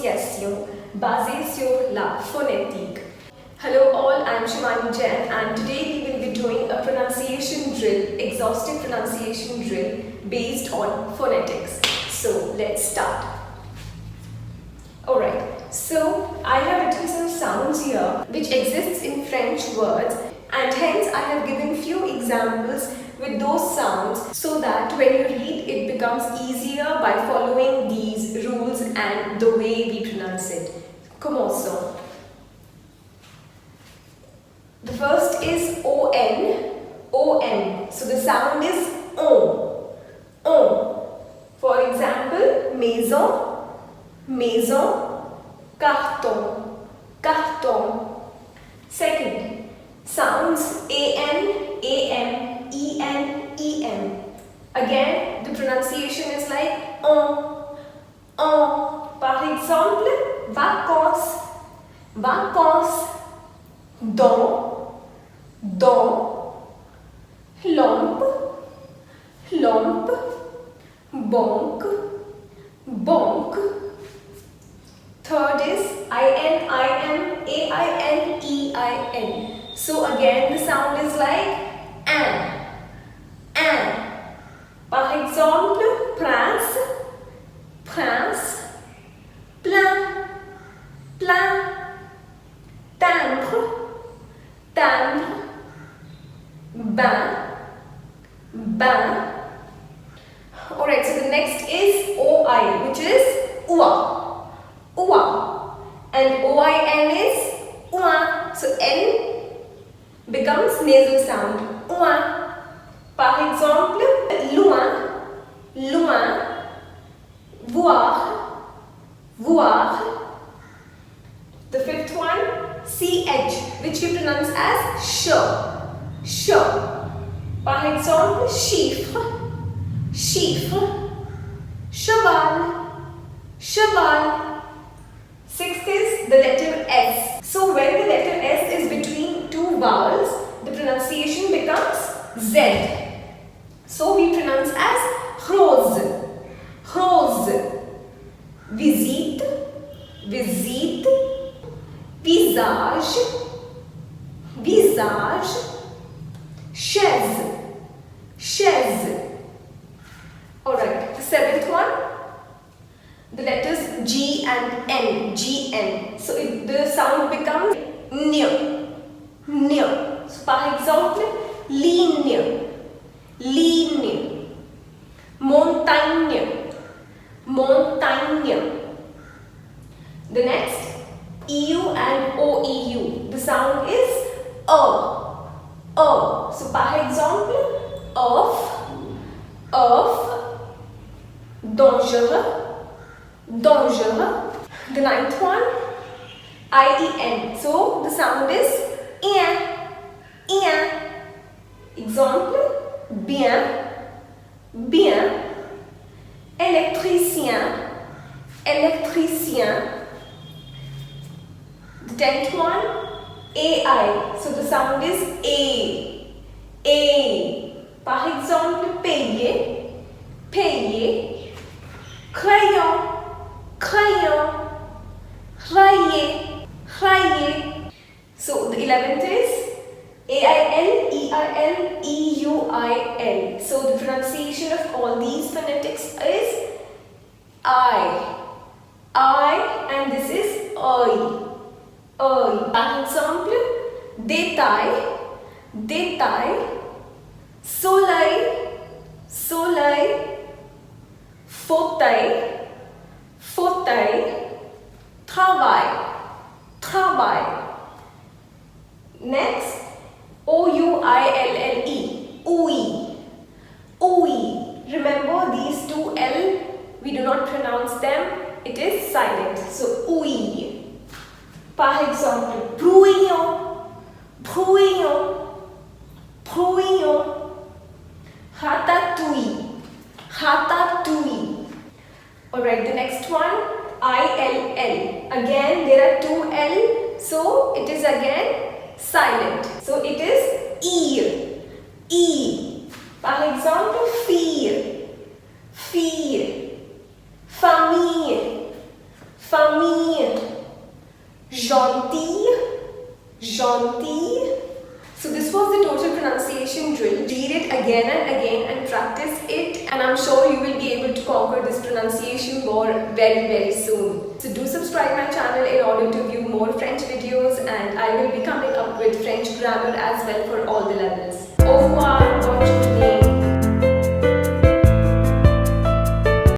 prononciation basée sur la phonétique. Hello all, I am Shivani Jain and today we will be doing a pronunciation drill, exhaustive pronunciation drill based on phonetics. So let's start. Alright, so I have written some sounds here which exists in French words, and hence I have given few examples with those sounds so that when you read it becomes easier by following these rules and the way we pronounce it. Commençons. The first is O-N, O-N. So the sound is on, on. For example, maison, maison, carton, carton. Second, sounds A-N, A-M, E-N, E-M. Again, the pronunciation is like on, on. Par exemple, vacances, vacances, dans, dans, lampe, lampe, banque, banque. Third is I-N, I-M, A-I-N, E-I-N. So again the sound is like an. Par exemple, prince, prince, plein, plein, timbre, timbre, bain, bain. Alright, so the next is O-I, which is oua, oua, and O-I-N is oua. So N becomes nasal sound, oua. Par exemple, loin, loin, voir, voir. The fifth one, CH, which we pronounce as sh, sh. Par exemple, chiffre, chiffre, cheval, cheval. Sixth is the letter S. So when the letter S is between two vowels, the pronunciation becomes Z. So we pronounce as rose, rose. Visite, visite. Visage, visage. Chaise, chaise. Alright, the seventh one, the letters G and N, G-N. So the sound becomes N, N. So par exemple, ligne, ligne. Montagne, montagne. The next, EU and OEU. The sound is O. So par exemple, of, dangereux, dangereux. The ninth one, IEN. So the sound is ien, ien. Example, bien, bien. Électricien, électricien. The 10th one, AI. So the sound is A. Par exemple, payer, payer. Crayon, crayon. Rayer, rayer. So the 11th is AIL, EIL, EUIL. So the pronunciation of all these phonetics is I, and this is œil. Par exemple, détail, détail, soleil, soleil, fauteuil, fauteuil, travail, travail. Next, O-U-I-L-L-E, ouille, ouille. Remember these two L, we do not pronounce them, it is silent. So ouille. Par exemple, brouillon, brouillon, brouillon. Ratatouille, ratatouille. Alright, the next one, I-L-L. Again, there are two L, so it is again silent. So it is ear, e. Par exemple, fille, fille, famille, famille. Janti. So this was the total pronunciation drill. Read it again and again and practice it, and I'm sure you will be able to conquer this pronunciation more very soon. So do subscribe my channel in order to view more French videos, and I will be coming up with French grammar as well for all the levels. Au revoir!